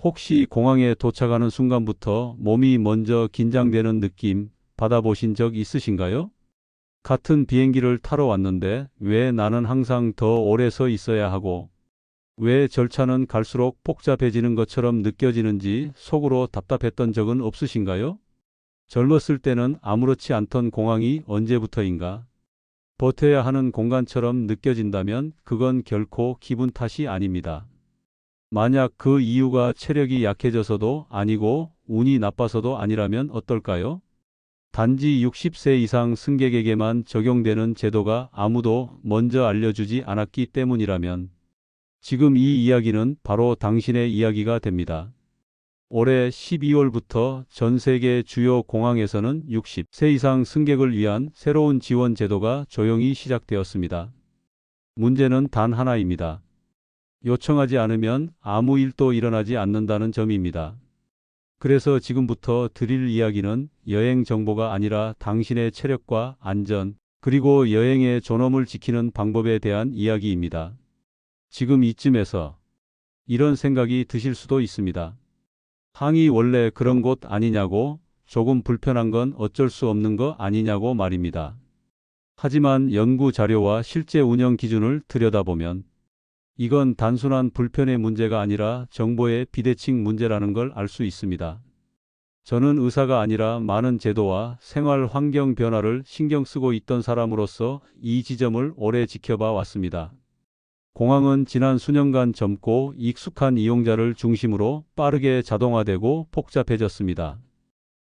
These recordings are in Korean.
혹시 공항에 도착하는 순간부터 몸이 먼저 긴장되는 느낌 받아보신 적 있으신가요? 같은 비행기를 타러 왔는데 왜 나는 항상 더 오래 서 있어야 하고 왜 절차는 갈수록 복잡해지는 것처럼 느껴지는지 속으로 답답했던 적은 없으신가요? 젊었을 때는 아무렇지 않던 공항이 언제부터인가 버텨야 하는 공간처럼 느껴진다면 그건 결코 기분 탓이 아닙니다. 만약 그 이유가 체력이 약해져서도 아니고 운이 나빠서도 아니라면 어떨까요? 단지 60세 이상 승객에게만 적용되는 제도가 아무도 먼저 알려주지 않았기 때문이라면 지금 이 이야기는 바로 당신의 이야기가 됩니다. 올해 12월부터 전 세계 주요 공항에서는 60세 이상 승객을 위한 새로운 지원 제도가 조용히 시작되었습니다. 문제는 단 하나입니다. 요청하지 않으면 아무 일도 일어나지 않는다는 점입니다. 그래서 지금부터 드릴 이야기는 여행 정보가 아니라 당신의 체력과 안전, 그리고 여행의 존엄을 지키는 방법에 대한 이야기입니다. 지금 이쯤에서 이런 생각이 드실 수도 있습니다. 항이 원래 그런 곳 아니냐고, 조금 불편한 건 어쩔 수 없는 거 아니냐고 말입니다. 하지만 연구 자료와 실제 운영 기준을 들여다보면 이건 단순한 불편의 문제가 아니라 정보의 비대칭 문제라는 걸 알 수 있습니다. 저는 의사가 아니라 많은 제도와 생활 환경 변화를 신경 쓰고 있던 사람으로서 이 지점을 오래 지켜봐 왔습니다. 공항은 지난 수년간 젊고 익숙한 이용자를 중심으로 빠르게 자동화되고 복잡해졌습니다.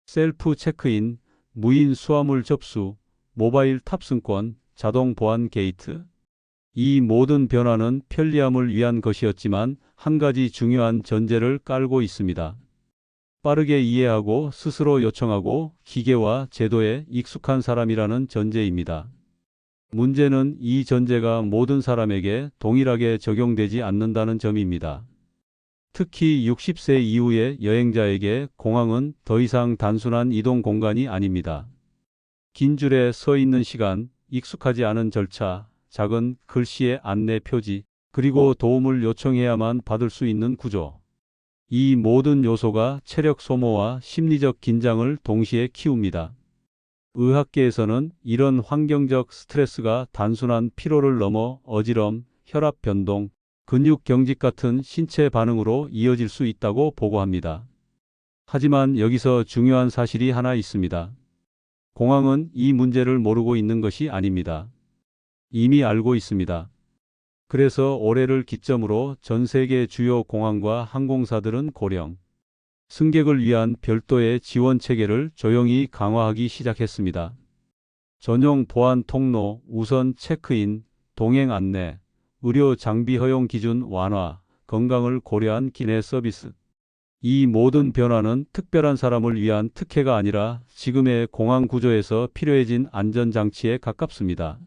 셀프 체크인, 무인 수화물 접수, 모바일 탑승권, 자동 보안 게이트. 이 모든 변화는 편리함을 위한 것이었지만 한 가지 중요한 전제를 깔고 있습니다. 빠르게 이해하고 스스로 요청하고 기계와 제도에 익숙한 사람이라는 전제입니다. 문제는 이 전제가 모든 사람에게 동일하게 적용되지 않는다는 점입니다. 특히 60세 이후의 여행자에게 공항은 더 이상 단순한 이동 공간이 아닙니다. 긴 줄에 서 있는 시간, 익숙하지 않은 절차, 작은 글씨의 안내 표지, 그리고 도움을 요청해야만 받을 수 있는 구조. 이 모든 요소가 체력 소모와 심리적 긴장을 동시에 키웁니다. 의학계에서는 이런 환경적 스트레스가 단순한 피로를 넘어 어지럼, 혈압 변동, 근육 경직 같은 신체 반응으로 이어질 수 있다고 보고합니다. 하지만 여기서 중요한 사실이 하나 있습니다. 공항은 이 문제를 모르고 있는 것이 아닙니다. 이미 알고 있습니다. 그래서 올해를 기점으로 전 세계 주요 공항과 항공사들은 고령 승객을 위한 별도의 지원 체계를 조용히 강화하기 시작했습니다. 전용 보안 통로, 우선 체크인, 동행 안내, 의료 장비 허용 기준 완화, 건강을 고려한 기내 서비스. 이 모든 변화는 특별한 사람을 위한 특혜가 아니라 지금의 공항 구조에서 필요해진 안전장치에 가깝습니다.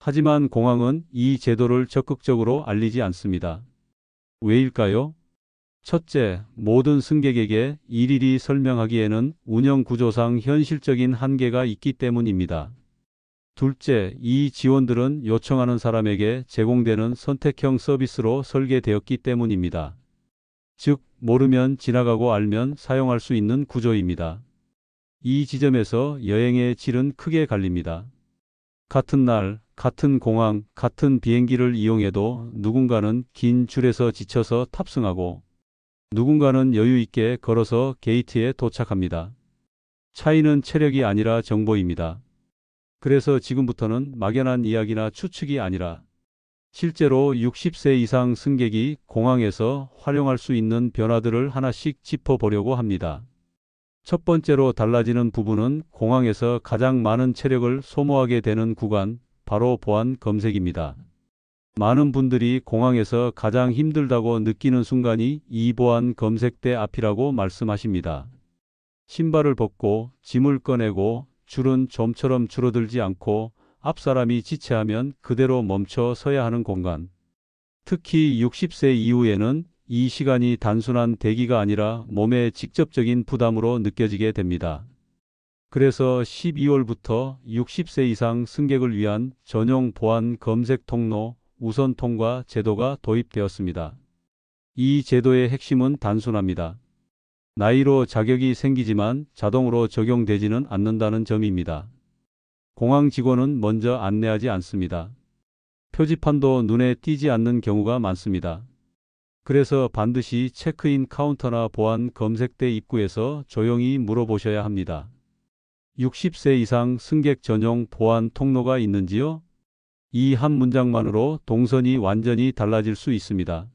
하지만 공항은 이 제도를 적극적으로 알리지 않습니다. 왜일까요? 첫째, 모든 승객에게 일일이 설명하기에는 운영 구조상 현실적인 한계가 있기 때문입니다. 둘째, 이 지원들은 요청하는 사람에게 제공되는 선택형 서비스로 설계되었기 때문입니다. 즉, 모르면 지나가고 알면 사용할 수 있는 구조입니다. 이 지점에서 여행의 질은 크게 갈립니다. 같은 날, 같은 공항, 같은 비행기를 이용해도 누군가는 긴 줄에서 지쳐서 탑승하고 누군가는 여유 있게 걸어서 게이트에 도착합니다. 차이는 체력이 아니라 정보입니다. 그래서 지금부터는 막연한 이야기나 추측이 아니라 실제로 60세 이상 승객이 공항에서 활용할 수 있는 변화들을 하나씩 짚어보려고 합니다. 첫 번째로 달라지는 부분은 공항에서 가장 많은 체력을 소모하게 되는 구간, 바로 보안 검색입니다. 많은 분들이 공항에서 가장 힘들다고 느끼는 순간이 이 보안 검색대 앞이라고 말씀하십니다. 신발을 벗고 짐을 꺼내고 줄은 좀처럼 줄어들지 않고 앞 사람이 지체하면 그대로 멈춰 서야 하는 공간. 특히 60세 이후에는 이 시간이 단순한 대기가 아니라 몸의 직접적인 부담으로 느껴지게 됩니다. 그래서 12월부터 60세 이상 승객을 위한 전용 보안 검색 통로 우선 통과 제도가 도입되었습니다. 이 제도의 핵심은 단순합니다. 나이로 자격이 생기지만 자동으로 적용되지는 않는다는 점입니다. 공항 직원은 먼저 안내하지 않습니다. 표지판도 눈에 띄지 않는 경우가 많습니다. 그래서 반드시 체크인 카운터나 보안 검색대 입구에서 조용히 물어보셔야 합니다. 60세 이상 승객 전용 보안 통로가 있는지요? 이 한 문장만으로 동선이 완전히 달라질 수 있습니다.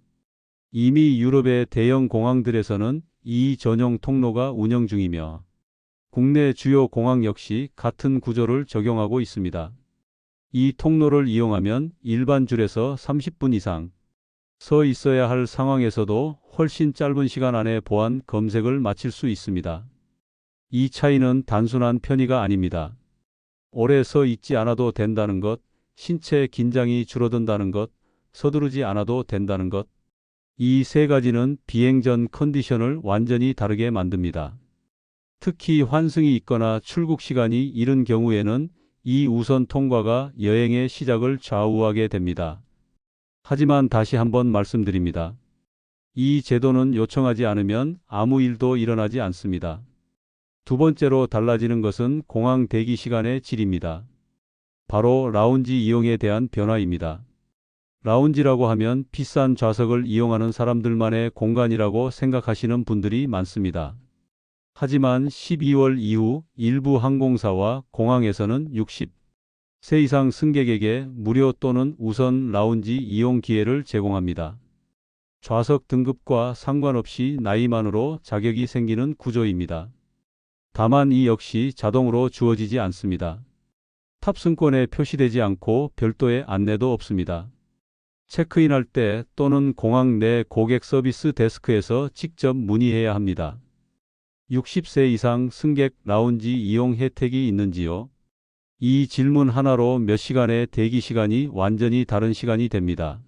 이미 유럽의 대형 공항들에서는 이 전용 통로가 운영 중이며 국내 주요 공항 역시 같은 구조를 적용하고 있습니다. 이 통로를 이용하면 일반 줄에서 30분 이상 서 있어야 할 상황에서도 훨씬 짧은 시간 안에 보안 검색을 마칠 수 있습니다. 이 차이는 단순한 편의가 아닙니다. 오래 서 있지 않아도 된다는 것, 신체 긴장이 줄어든다는 것, 서두르지 않아도 된다는 것. 이 세 가지는 비행 전 컨디션을 완전히 다르게 만듭니다. 특히 환승이 있거나 출국 시간이 이른 경우에는 이 우선 통과가 여행의 시작을 좌우하게 됩니다. 하지만 다시 한번 말씀드립니다. 이 제도는 요청하지 않으면 아무 일도 일어나지 않습니다. 두 번째로 달라지는 것은 공항 대기 시간의 질입니다. 바로 라운지 이용에 대한 변화입니다. 라운지라고 하면 비싼 좌석을 이용하는 사람들만의 공간이라고 생각하시는 분들이 많습니다. 하지만 12월 이후 일부 항공사와 공항에서는 60세 이상 승객에게 무료 또는 우선 라운지 이용 기회를 제공합니다. 좌석 등급과 상관없이 나이만으로 자격이 생기는 구조입니다. 다만 이 역시 자동으로 주어지지 않습니다. 탑승권에 표시되지 않고 별도의 안내도 없습니다. 체크인할 때 또는 공항 내 고객 서비스 데스크에서 직접 문의해야 합니다. 60세 이상 승객 라운지 이용 혜택이 있는지요? 이 질문 하나로 몇 시간의 대기 시간이 완전히 다른 시간이 됩니다.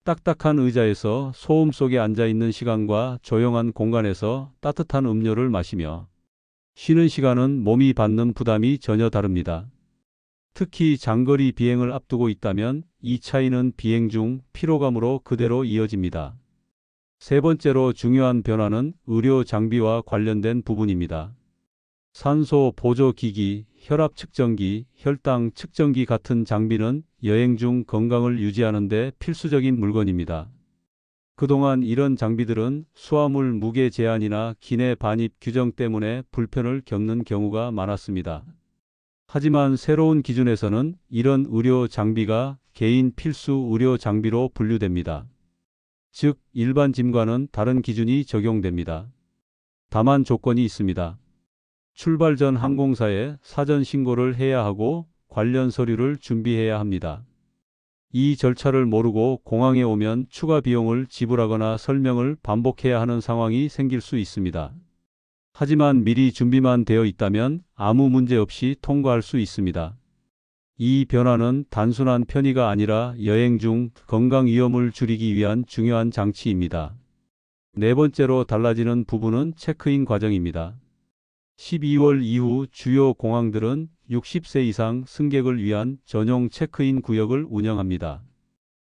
딱딱한 의자에서 소음 속에 앉아 있는 시간과 조용한 공간에서 따뜻한 음료를 마시며 쉬는 시간은 몸이 받는 부담이 전혀 다릅니다. 특히 장거리 비행을 앞두고 있다면 이 차이는 비행 중 피로감으로 그대로 이어집니다. 세 번째로 중요한 변화는 의료 장비와 관련된 부분입니다. 산소 보조 기기, 혈압 측정기, 혈당 측정기 같은 장비는 여행 중 건강을 유지하는 데 필수적인 물건입니다. 그동안 이런 장비들은 수화물 무게 제한이나 기내 반입 규정 때문에 불편을 겪는 경우가 많았습니다. 하지만 새로운 기준에서는 이런 의료 장비가 개인 필수 의료 장비로 분류됩니다. 즉, 일반 짐과는 다른 기준이 적용됩니다. 다만 조건이 있습니다. 출발 전 항공사에 사전 신고를 해야 하고 관련 서류를 준비해야 합니다. 이 절차를 모르고 공항에 오면 추가 비용을 지불하거나 설명을 반복해야 하는 상황이 생길 수 있습니다. 하지만 미리 준비만 되어 있다면 아무 문제 없이 통과할 수 있습니다. 이 변화는 단순한 편의가 아니라 여행 중 건강 위험을 줄이기 위한 중요한 장치입니다. 네 번째로 달라지는 부분은 체크인 과정입니다. 12월 이후 주요 공항들은 60세 이상 승객을 위한 전용 체크인 구역을 운영합니다.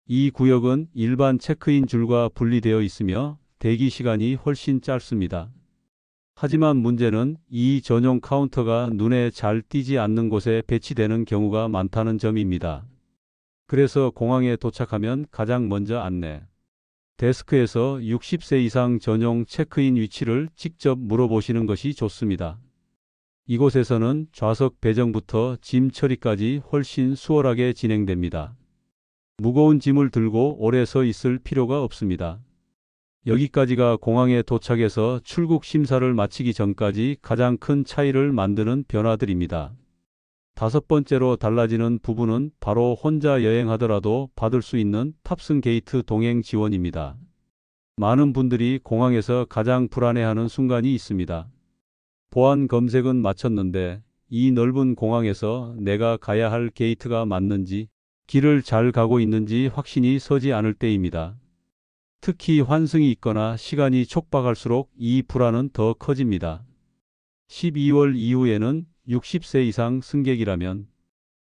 이 구역은 일반 체크인 줄과 분리되어 있으며 대기 시간이 훨씬 짧습니다. 하지만 문제는 이 전용 카운터가 눈에 잘 띄지 않는 곳에 배치되는 경우가 많다는 점입니다. 그래서 공항에 도착하면 가장 먼저 안내 데스크에서 60세 이상 전용 체크인 위치를 직접 물어보시는 것이 좋습니다. 이곳에서는 좌석 배정부터 짐 처리까지 훨씬 수월하게 진행됩니다. 무거운 짐을 들고 오래 서 있을 필요가 없습니다. 여기까지가 공항에 도착해서 출국 심사를 마치기 전까지 가장 큰 차이를 만드는 변화들입니다. 다섯 번째로 달라지는 부분은 바로 혼자 여행하더라도 받을 수 있는 탑승 게이트 동행 지원입니다. 많은 분들이 공항에서 가장 불안해하는 순간이 있습니다. 보안 검색은 마쳤는데 이 넓은 공항에서 내가 가야 할 게이트가 맞는지, 길을 잘 가고 있는지 확신이 서지 않을 때입니다. 특히 환승이 있거나 시간이 촉박할수록 이 불안은 더 커집니다. 12월 이후에는 60세 이상 승객이라면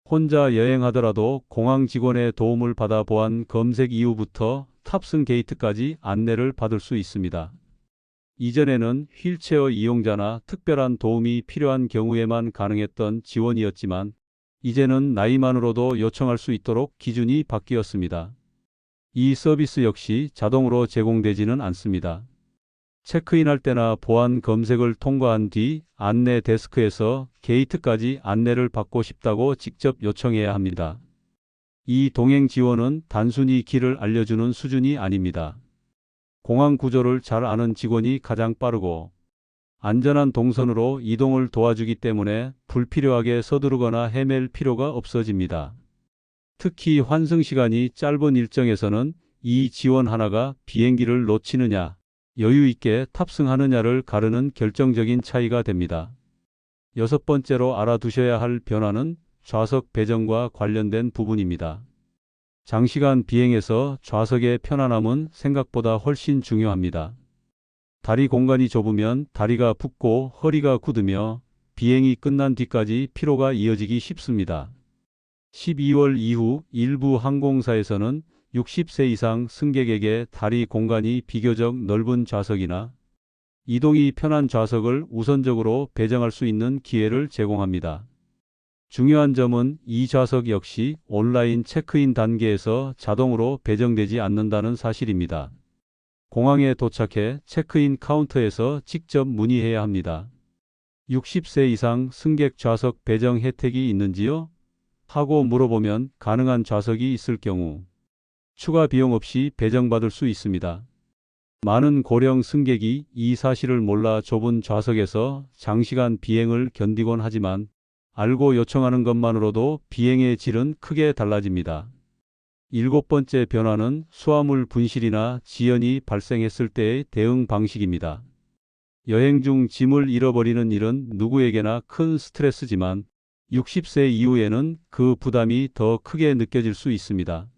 혼자 여행하더라도 공항 직원의 도움을 받아 보안 검색 이후부터 탑승 게이트까지 안내를 받을 수 있습니다. 이전에는 휠체어 이용자나 특별한 도움이 필요한 경우에만 가능했던 지원이었지만 이제는 나이만으로도 요청할 수 있도록 기준이 바뀌었습니다. 이 서비스 역시 자동으로 제공되지는 않습니다. 체크인할 때나 보안 검색을 통과한 뒤 안내 데스크에서 게이트까지 안내를 받고 싶다고 직접 요청해야 합니다. 이 동행 지원은 단순히 길을 알려주는 수준이 아닙니다. 공항 구조를 잘 아는 직원이 가장 빠르고 안전한 동선으로 이동을 도와주기 때문에 불필요하게 서두르거나 헤맬 필요가 없어집니다. 특히 환승 시간이 짧은 일정에서는 이 지원 하나가 비행기를 놓치느냐, 여유 있게 탑승하느냐를 가르는 결정적인 차이가 됩니다. 여섯 번째로 알아두셔야 할 변화는 좌석 배정과 관련된 부분입니다. 장시간 비행에서 좌석의 편안함은 생각보다 훨씬 중요합니다. 다리 공간이 좁으면 다리가 붓고 허리가 굳으며 비행이 끝난 뒤까지 피로가 이어지기 쉽습니다. 12월 이후 일부 항공사에서는 60세 이상 승객에게 다리 공간이 비교적 넓은 좌석이나 이동이 편한 좌석을 우선적으로 배정할 수 있는 기회를 제공합니다. 중요한 점은 이 좌석 역시 온라인 체크인 단계에서 자동으로 배정되지 않는다는 사실입니다. 공항에 도착해 체크인 카운터에서 직접 문의해야 합니다. 60세 이상 승객 좌석 배정 혜택이 있는지요? 하고 물어보면 가능한 좌석이 있을 경우 추가 비용 없이 배정받을 수 있습니다. 많은 고령 승객이 이 사실을 몰라 좁은 좌석에서 장시간 비행을 견디곤 하지만 알고 요청하는 것만으로도 비행의 질은 크게 달라집니다. 일곱 번째 변화는 수화물 분실이나 지연이 발생했을 때의 대응 방식입니다. 여행 중 짐을 잃어버리는 일은 누구에게나 큰 스트레스지만 60세 이후에는 그 부담이 더 크게 느껴질 수 있습니다.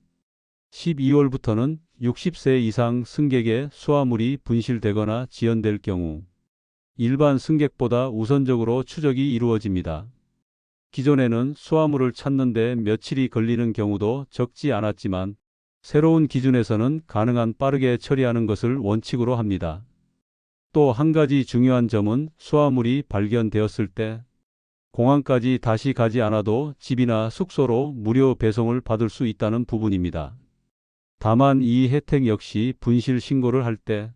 12월부터는 60세 이상 승객의 수화물이 분실되거나 지연될 경우 일반 승객보다 우선적으로 추적이 이루어집니다. 기존에는 수화물을 찾는 데 며칠이 걸리는 경우도 적지 않았지만 새로운 기준에서는 가능한 빠르게 처리하는 것을 원칙으로 합니다. 또 한 가지 중요한 점은 수화물이 발견되었을 때 공항까지 다시 가지 않아도 집이나 숙소로 무료 배송을 받을 수 있다는 부분입니다. 다만 이 혜택 역시 분실 신고를 할 때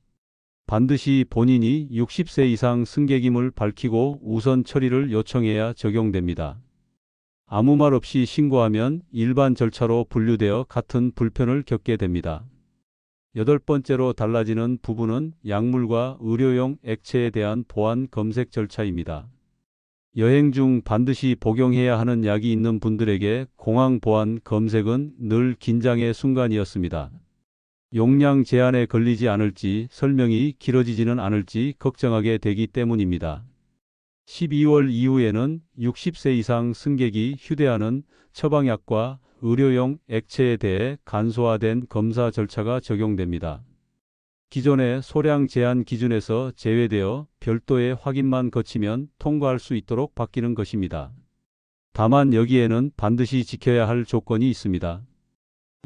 반드시 본인이 60세 이상 승객임을 밝히고 우선 처리를 요청해야 적용됩니다. 아무 말 없이 신고하면 일반 절차로 분류되어 같은 불편을 겪게 됩니다. 여덟 번째로 달라지는 부분은 약물과 의료용 액체에 대한 보안 검색 절차입니다. 여행 중 반드시 복용해야 하는 약이 있는 분들에게 공항 보안 검색은 늘 긴장의 순간이었습니다. 용량 제한에 걸리지 않을지 설명이 길어지지는 않을지 걱정하게 되기 때문입니다. 12월 이후에는 60세 이상 승객이 휴대하는 처방약과 의료용 액체에 대해 간소화된 검사 절차가 적용됩니다. 기존의 소량 제한 기준에서 제외되어 별도의 확인만 거치면 통과할 수 있도록 바뀌는 것입니다. 다만 여기에는 반드시 지켜야 할 조건이 있습니다.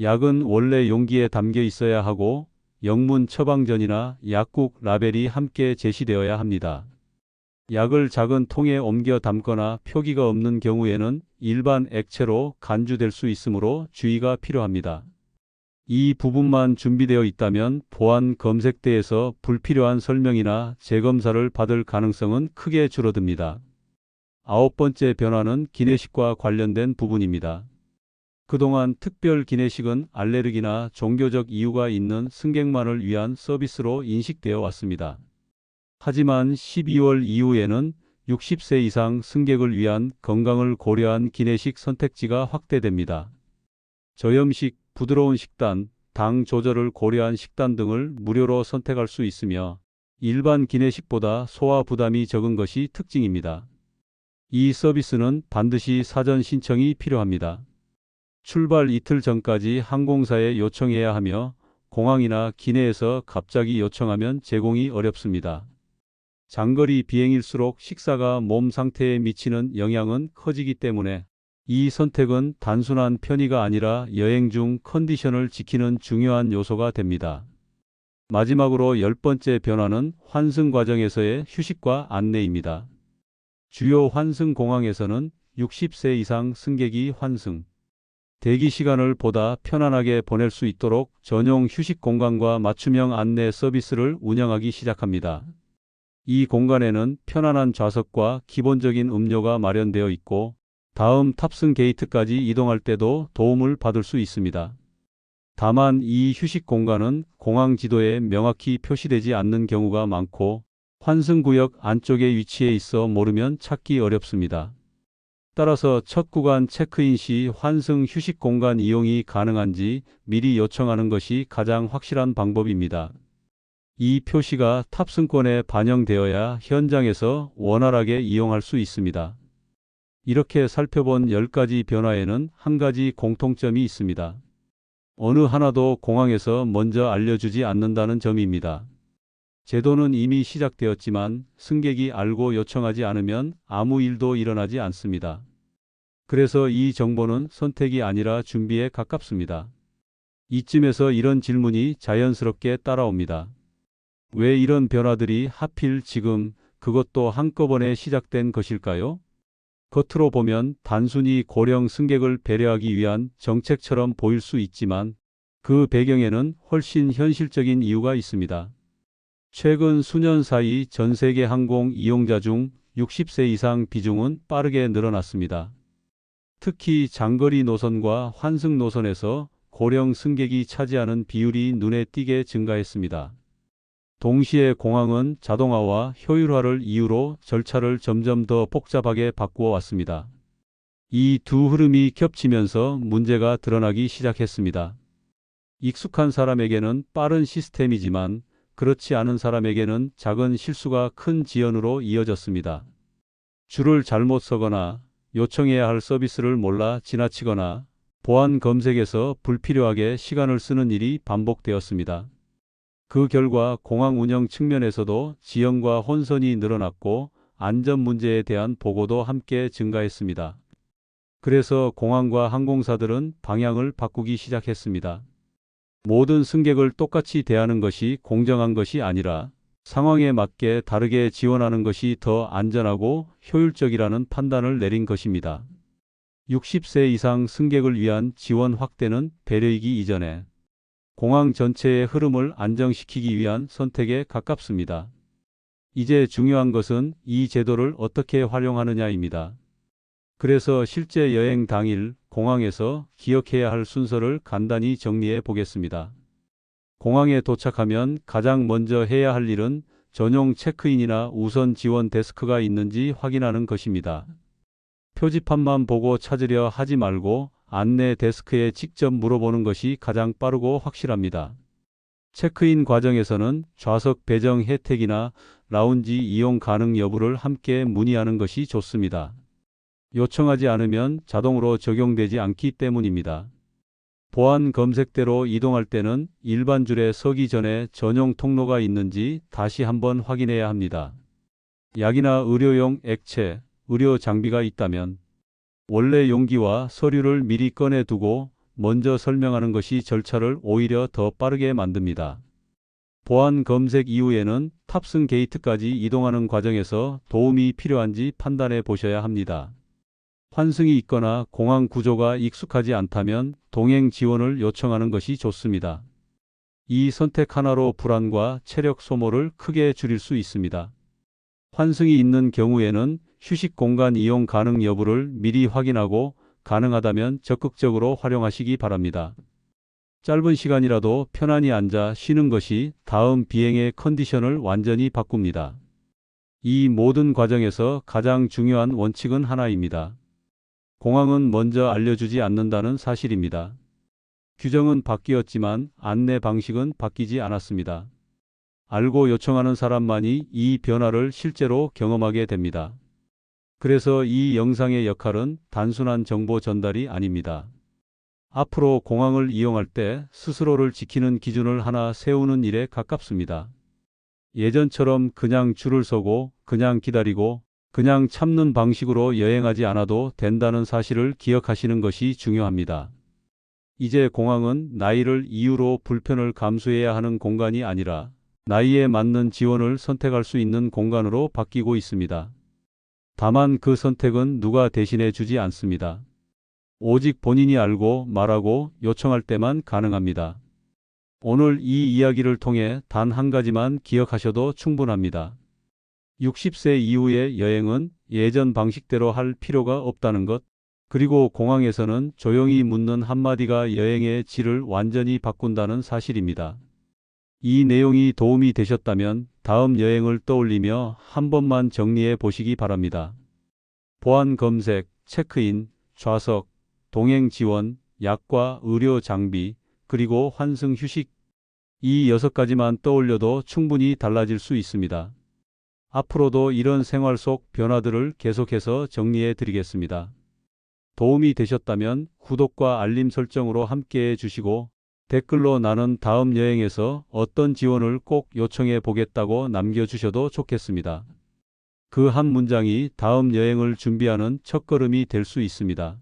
약은 원래 용기에 담겨 있어야 하고 영문 처방전이나 약국 라벨이 함께 제시되어야 합니다. 약을 작은 통에 옮겨 담거나 표기가 없는 경우에는 일반 액체로 간주될 수 있으므로 주의가 필요합니다. 이 부분만 준비되어 있다면 보안 검색대에서 불필요한 설명이나 재검사를 받을 가능성은 크게 줄어듭니다. 아홉 번째 변화는 기내식과 관련된 부분입니다. 그동안 특별 기내식은 알레르기나 종교적 이유가 있는 승객만을 위한 서비스로 인식되어 왔습니다. 하지만 12월 이후에는 60세 이상 승객을 위한 건강을 고려한 기내식 선택지가 확대됩니다. 저염식, 부드러운 식단, 당 조절을 고려한 식단 등을 무료로 선택할 수 있으며 일반 기내식보다 소화 부담이 적은 것이 특징입니다. 이 서비스는 반드시 사전 신청이 필요합니다. 출발 이틀 전까지 항공사에 요청해야 하며 공항이나 기내에서 갑자기 요청하면 제공이 어렵습니다. 장거리 비행일수록 식사가 몸 상태에 미치는 영향은 커지기 때문에 이 선택은 단순한 편의가 아니라 여행 중 컨디션을 지키는 중요한 요소가 됩니다. 마지막으로 10번째 변화는 환승 과정에서의 휴식과 안내입니다. 주요 환승 공항에서는 60세 이상 승객이 환승, 대기 시간을 보다 편안하게 보낼 수 있도록 전용 휴식 공간과 맞춤형 안내 서비스를 운영하기 시작합니다. 이 공간에는 편안한 좌석과 기본적인 음료가 마련되어 있고 다음 탑승 게이트까지 이동할 때도 도움을 받을 수 있습니다. 다만 이 휴식 공간은 공항 지도에 명확히 표시되지 않는 경우가 많고 환승구역 안쪽에 위치해 있어 모르면 찾기 어렵습니다. 따라서 첫 구간 체크인 시 환승 휴식 공간 이용이 가능한지 미리 요청하는 것이 가장 확실한 방법입니다. 이 표시가 탑승권에 반영되어야 현장에서 원활하게 이용할 수 있습니다. 이렇게 살펴본 10가지 변화에는 한 가지 공통점이 있습니다. 어느 하나도 공항에서 먼저 알려주지 않는다는 점입니다. 제도는 이미 시작되었지만 승객이 알고 요청하지 않으면 아무 일도 일어나지 않습니다. 그래서 이 정보는 선택이 아니라 준비에 가깝습니다. 이쯤에서 이런 질문이 자연스럽게 따라옵니다. 왜 이런 변화들이 하필 지금, 그것도 한꺼번에 시작된 것일까요? 겉으로 보면 단순히 고령 승객을 배려하기 위한 정책처럼 보일 수 있지만 그 배경에는 훨씬 현실적인 이유가 있습니다. 최근 수년 사이 전 세계 항공 이용자 중 60세 이상 비중은 빠르게 늘어났습니다. 특히 장거리 노선과 환승 노선에서 고령 승객이 차지하는 비율이 눈에 띄게 증가했습니다. 동시에 공항은 자동화와 효율화를 이유로 절차를 점점 더 복잡하게 바꾸어 왔습니다. 이 두 흐름이 겹치면서 문제가 드러나기 시작했습니다. 익숙한 사람에게는 빠른 시스템이지만 그렇지 않은 사람에게는 작은 실수가 큰 지연으로 이어졌습니다. 줄을 잘못 서거나 요청해야 할 서비스를 몰라 지나치거나 보안 검색에서 불필요하게 시간을 쓰는 일이 반복되었습니다. 그 결과 공항 운영 측면에서도 지연과 혼선이 늘어났고 안전 문제에 대한 보고도 함께 증가했습니다. 그래서 공항과 항공사들은 방향을 바꾸기 시작했습니다. 모든 승객을 똑같이 대하는 것이 공정한 것이 아니라 상황에 맞게 다르게 지원하는 것이 더 안전하고 효율적이라는 판단을 내린 것입니다. 60세 이상 승객을 위한 지원 확대는 배려이기 이전에 공항 전체의 흐름을 안정시키기 위한 선택에 가깝습니다. 이제 중요한 것은 이 제도를 어떻게 활용하느냐입니다. 그래서 실제 여행 당일 공항에서 기억해야 할 순서를 간단히 정리해 보겠습니다. 공항에 도착하면 가장 먼저 해야 할 일은 전용 체크인이나 우선 지원 데스크가 있는지 확인하는 것입니다. 표지판만 보고 찾으려 하지 말고 안내 데스크에 직접 물어보는 것이 가장 빠르고 확실합니다. 체크인 과정에서는 좌석 배정 혜택이나 라운지 이용 가능 여부를 함께 문의하는 것이 좋습니다. 요청하지 않으면 자동으로 적용되지 않기 때문입니다. 보안 검색대로 이동할 때는 일반 줄에 서기 전에 전용 통로가 있는지 다시 한번 확인해야 합니다. 약이나 의료용 액체, 의료 장비가 있다면 원래 용기와 서류를 미리 꺼내 두고 먼저 설명하는 것이 절차를 오히려 더 빠르게 만듭니다. 보안 검색 이후에는 탑승 게이트까지 이동하는 과정에서 도움이 필요한지 판단해 보셔야 합니다. 환승이 있거나 공항 구조가 익숙하지 않다면 동행 지원을 요청하는 것이 좋습니다. 이 선택 하나로 불안과 체력 소모를 크게 줄일 수 있습니다. 환승이 있는 경우에는 휴식 공간 이용 가능 여부를 미리 확인하고 가능하다면 적극적으로 활용하시기 바랍니다. 짧은 시간이라도 편안히 앉아 쉬는 것이 다음 비행의 컨디션을 완전히 바꿉니다. 이 모든 과정에서 가장 중요한 원칙은 하나입니다. 공항은 먼저 알려주지 않는다는 사실입니다. 규정은 바뀌었지만 안내 방식은 바뀌지 않았습니다. 알고 요청하는 사람만이 이 변화를 실제로 경험하게 됩니다. 그래서 이 영상의 역할은 단순한 정보 전달이 아닙니다. 앞으로 공항을 이용할 때 스스로를 지키는 기준을 하나 세우는 일에 가깝습니다. 예전처럼 그냥 줄을 서고 그냥 기다리고 그냥 참는 방식으로 여행하지 않아도 된다는 사실을 기억하시는 것이 중요합니다. 이제 공항은 나이를 이유로 불편을 감수해야 하는 공간이 아니라 나이에 맞는 지원을 선택할 수 있는 공간으로 바뀌고 있습니다. 다만 그 선택은 누가 대신해 주지 않습니다. 오직 본인이 알고 말하고 요청할 때만 가능합니다. 오늘 이 이야기를 통해 단 한 가지만 기억하셔도 충분합니다. 60세 이후의 여행은 예전 방식대로 할 필요가 없다는 것, 그리고 공항에서는 조용히 묻는 한마디가 여행의 질을 완전히 바꾼다는 사실입니다. 이 내용이 도움이 되셨다면 다음 여행을 떠올리며 한 번만 정리해 보시기 바랍니다. 보안 검색, 체크인, 좌석, 동행 지원, 약과 의료 장비, 그리고 환승 휴식. 이 6가지만 떠올려도 충분히 달라질 수 있습니다. 앞으로도 이런 생활 속 변화들을 계속해서 정리해 드리겠습니다. 도움이 되셨다면 구독과 알림 설정으로 함께해 주시고 댓글로 나는 다음 여행에서 어떤 지원을 꼭 요청해 보겠다고 남겨주셔도 좋겠습니다. 그 한 문장이 다음 여행을 준비하는 첫걸음이 될 수 있습니다.